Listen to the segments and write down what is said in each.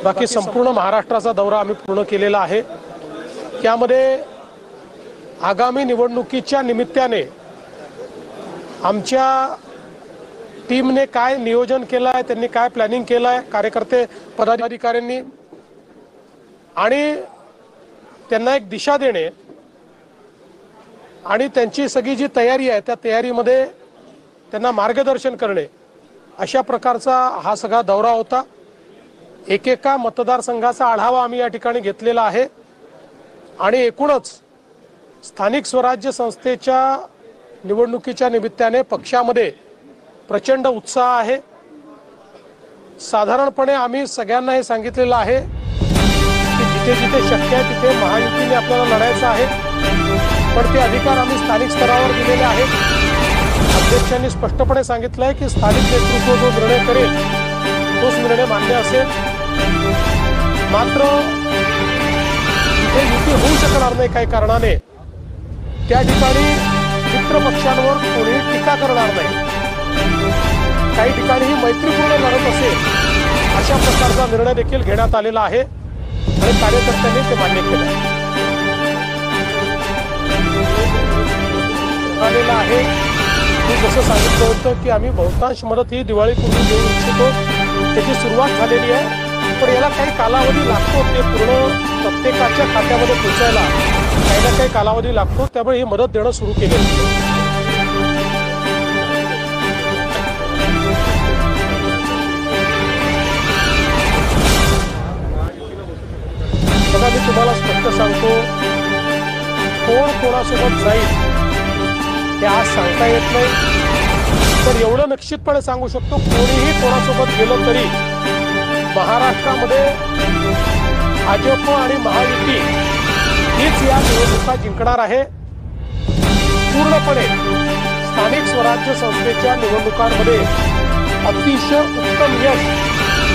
बाकी संपूर्ण महाराष्ट्राचा दौरा आम्ही पूर्ण केलेला आहे। यामध्ये आगामी निवडणुकीच्या निमित्ताने आमच्या टीमने काय नियोजन केलं आहे, त्यांनी काय प्लॅनिंग केलं आहे, कार्यकर्ते पदाधिकाऱ्यांनी, आणि त्यांना एक दिशा देणे आणि त्यांची सगळी जी तयारी आहे त्या तयारीमध्ये त्यांना मार्गदर्शन करणे, अशा प्रकारचा हा सगळा दौरा होता। एकेका मतदारसंघाचा आढावा आम्ही या ठिकाणी घेतलेला आहे आणि एकूणच स्थानिक स्वराज्य संस्थेच्या निवडणुकीच्या निमित्ताने पक्षामध्ये प्रचंड उत्साह आहे। साधारणपणे आम्ही सगळ्यांना हे सांगितलेलं आहे की जिथे जिथे शक्य आहे तिथे महायुतीने आपल्याला लढायचं आहे, पण ते अधिकार आम्ही स्थानिक स्तरावर दिलेले आहेत। अध्यक्षांनी स्पष्टपणे सांगितलं आहे की स्थानिक नेतृत्व जो निर्णय करेल तोच निर्णय मान्य असेल, मात्र तिथे युती होऊ शकणार नाही काही कारणाने त्या ठिकाणी मित्र पक्षांवर कोणी टीका करणार नाही। काही ठिकाणी ही मैत्रीपूर्ण लढत असेल अशा प्रकारचा निर्णय देखील घेण्यात आलेला आहे आणि कार्यकर्त्यांनी ते मान्य केलं आहे। मी जसं सांगितलं होतं की आम्ही बहुतांश मदत ही दिवाळीपूर्वी देऊ इच्छितो, त्याची सुरुवात झालेली आहे, पण याला काही कालावधी लागतो, ते पूर्ण प्रत्येकाच्या खात्यामध्ये पोहोचायला काही ना काही कालावधी लागतो, त्यामुळे ही मदत देणं सुरू केलेलं आहे। बघा, मी तुम्हाला स्पष्ट सांगतो, कोण कोणासोबत जाईल हे आज सांगता येत नाही, पण एवढं निश्चितपणे सांगू शकतो, कोणीही कोणासोबत गेलं तरी महाराष्ट्रामध्ये भाजप आणि महायुती हीच या निवडणुका जिंकणार आहे। पूर्णपणे स्थानिक स्वराज्य संस्थेच्या निवडणुकांमध्ये अतिशय उत्तम यश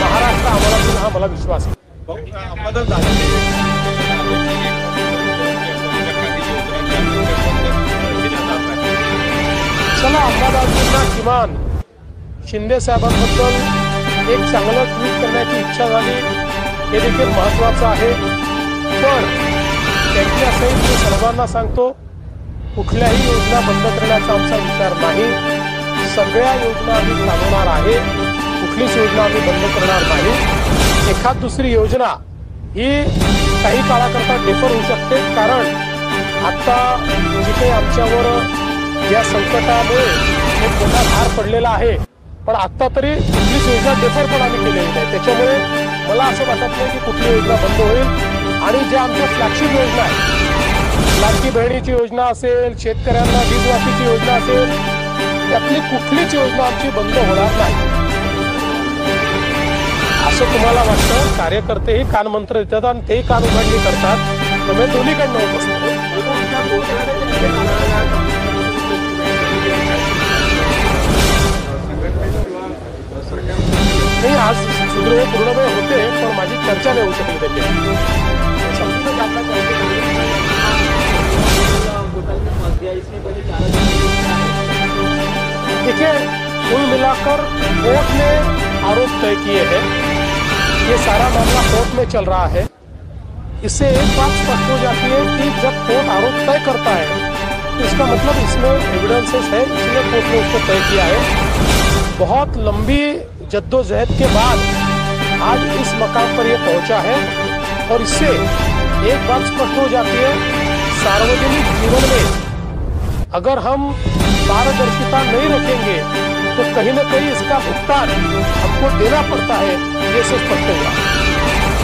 महाराष्ट्र आम्हाला देईल, हा मला विश्वास आहे। चला, अंबादासांना किमान शिंदे साहेबांबद्दल एक चांगलं ट्विट करण्याची इच्छा झाली, हे देखील महत्त्वाचं आहे, पण त्यांच्यासहित मी सर्वांना सांगतो, कुठल्याही योजना बंद करण्याचा आमचा विचार नाही। सगळ्या योजना आम्ही चालवणार आहे, कुठलीच योजना आम्ही बंद करणार नाही। एखाद दुसरी योजना ही काही काळाकरता डिफर होऊ शकते, कारण आता जी काही आमच्यावर या संकटामुळे एक मोठा भार पडलेला आहे, पण आता तरी कुठलीच योजना डिफर पण आम्ही केलेली नाही। त्याच्यामुळे मला असं वाटत नाही की कुठली योजना बंद होईल, आणि ज्या आमच्या फ्लॅगशिप योजना आहेत, लाडकी बहिणीची योजना असेल, शेतकऱ्यांना वीज वाफीची योजना असेल, त्यातली कुठलीच योजना आमची बंद होणार नाही असं तुम्हाला वाटतं। कार्यकर्तेही कानमंत्र देतात आणि तेही कान उघडणी करतात, त्यामुळे दोन्हीकडनं होत असतो। नाही, आज सुदृढ पूर्ण वेळ होते, पण माझी चर्चा नाही होऊ शकली त्याची। देखिए, कुल मिलाकर कोर्ट ने आरोप तय किए हैं, ये सारा मामला कोर्ट में चल रहा है। इससे एक बात स्पष्ट हो जाती है कि जब कोर्ट आरोप तय करता है तो इसका मतलब इसमें एविडेंसेस है, इसलिए कोर्ट ने उसको तय किया है। बहुत लंबी जद्दोजहद के बाद आज इस मकाम पर यह पहुंचा है, और इससे एक बात स्पष्ट हो जाती है, सार्वजनिक जीवन में अगर हम पारदर्शिता नहीं रखेंगे तो कहीं न कहीं इसका भुगतान हमको देना पड़ता है, ये स्पष्ट हुआ।